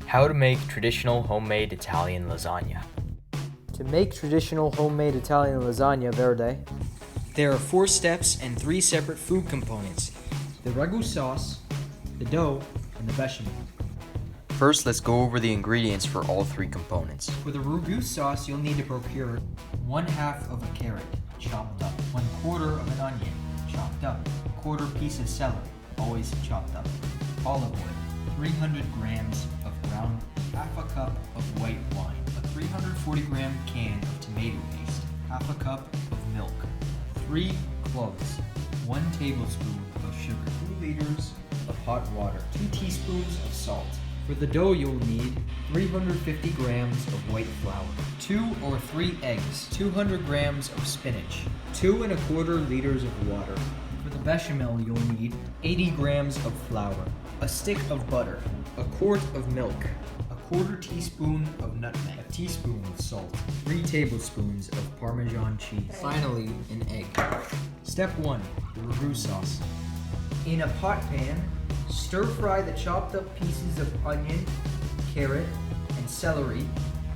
How to make traditional homemade Italian lasagna. To make traditional homemade Italian lasagna verde, there are 4 steps and 3 separate food components: the ragu sauce, the dough, and the bechamel. First, let's go over the ingredients for all 3 components. For the ragu sauce, you'll need to procure 1/2 of a carrot, chopped up, 1/4 of an onion, chopped up, 1/4 piece of celery, always chopped up, olive oil, 300 grams of ground, 1/2 cup of white wine, a 340-gram can of tomato paste, 1/2 cup of milk, 3 cloves, 1 tablespoon of sugar, 2 liters of hot water, 2 teaspoons of salt. For the dough, you'll need 350 grams of white flour, 2 or 3 eggs, 200 grams of spinach, 2 1/4 liters of water. For the bechamel, you'll need 80 grams of flour, a stick of butter, a quart of milk, a 1/4 teaspoon of nutmeg, a teaspoon of salt, 3 tablespoons of Parmesan cheese. Finally, an egg. Step 1. The ragu sauce. In a pot pan, stir fry the chopped up pieces of onion, carrot, and celery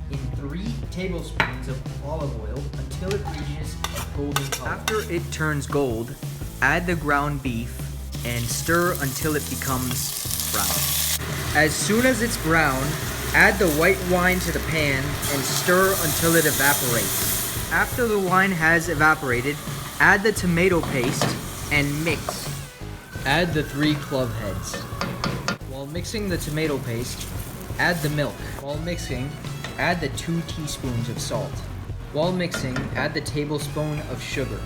in 3 tablespoons of olive oil until it reaches a golden color. After it turns gold, add the ground beef and stir until it becomes brown. As soon as it's brown, add the white wine to the pan and stir until it evaporates. After the wine has evaporated, add the tomato paste and mix. Add the 3 clove heads. While mixing the tomato paste, add the milk. While mixing, add the 2 teaspoons of salt. While mixing, add the tablespoon of sugar.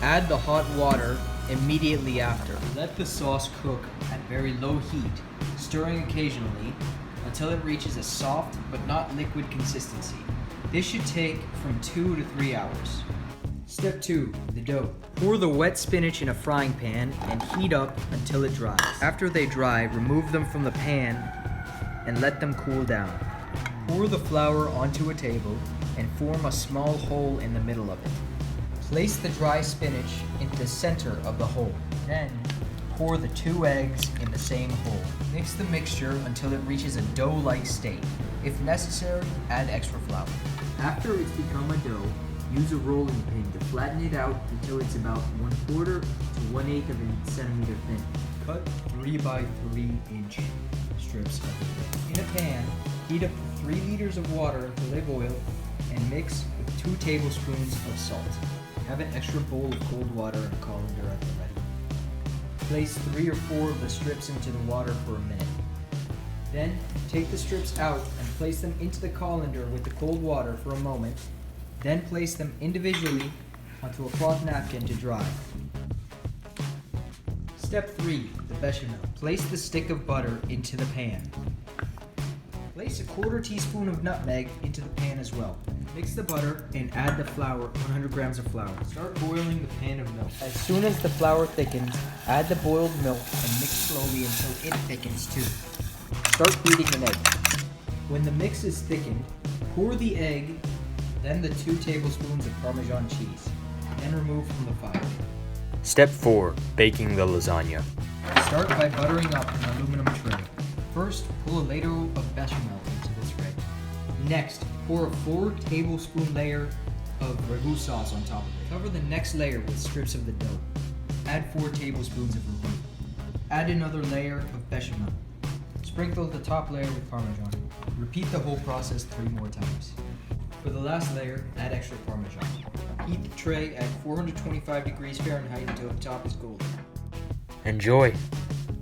Add the hot water immediately after. Let the sauce cook at very low heat, stirring occasionally until it reaches a soft but not liquid consistency. This should take from 2 to 3 hours. Step 2. The dough. Pour the wet spinach in a frying pan and heat up until it dries. After they dry, remove them from the pan and let them cool down. Pour the flour onto a table and form a small hole in the middle of it. Place the dry spinach into the center of the hole. Then, pour the 2 eggs in the same hole. Mix the mixture until it reaches a dough-like state. If necessary, add extra flour. After it's become a dough, use a rolling pin to flatten it out until it's about 1/4 to 1/8 of a centimeter thin. Cut 3 by 3 inch strips of the dough. In a pan, heat up to 3 liters of water until they boil and mix with 2 tablespoons of salt. Have an extra bowl of cold water and a colander at the ready. Place 3 or 4 of the strips into the water for a minute. Then, take the strips out and place them into the colander with the cold water for a moment. Then place them individually onto a cloth napkin to dry. Step 3. The bechamel. Place the stick of butter into the pan. Place a 1/4 teaspoon of nutmeg into the pan as well. Mix the butter and add the flour, 100 grams of flour. Start boiling the pan of milk. As soon as the flour thickens, add the boiled milk and mix slowly until it thickens too. Start beating an egg. When the mix is thickened, pour the egg, then the 2 tablespoons of Parmesan cheese, then remove from the fire. Step 4. Baking the lasagna. Start by buttering up an aluminum tray. First, pull a ladle of bechamel into this tray. Next, pour a 4 tablespoon layer of ragu sauce on top of it. Cover the next layer with strips of the dough. Add 4 tablespoons of ragu. Add another layer of bechamel. Sprinkle the top layer with Parmesan. Repeat the whole process 3 more times. For the last layer, add extra Parmesan. Heat the tray at 425 degrees Fahrenheit until the top is golden. Enjoy!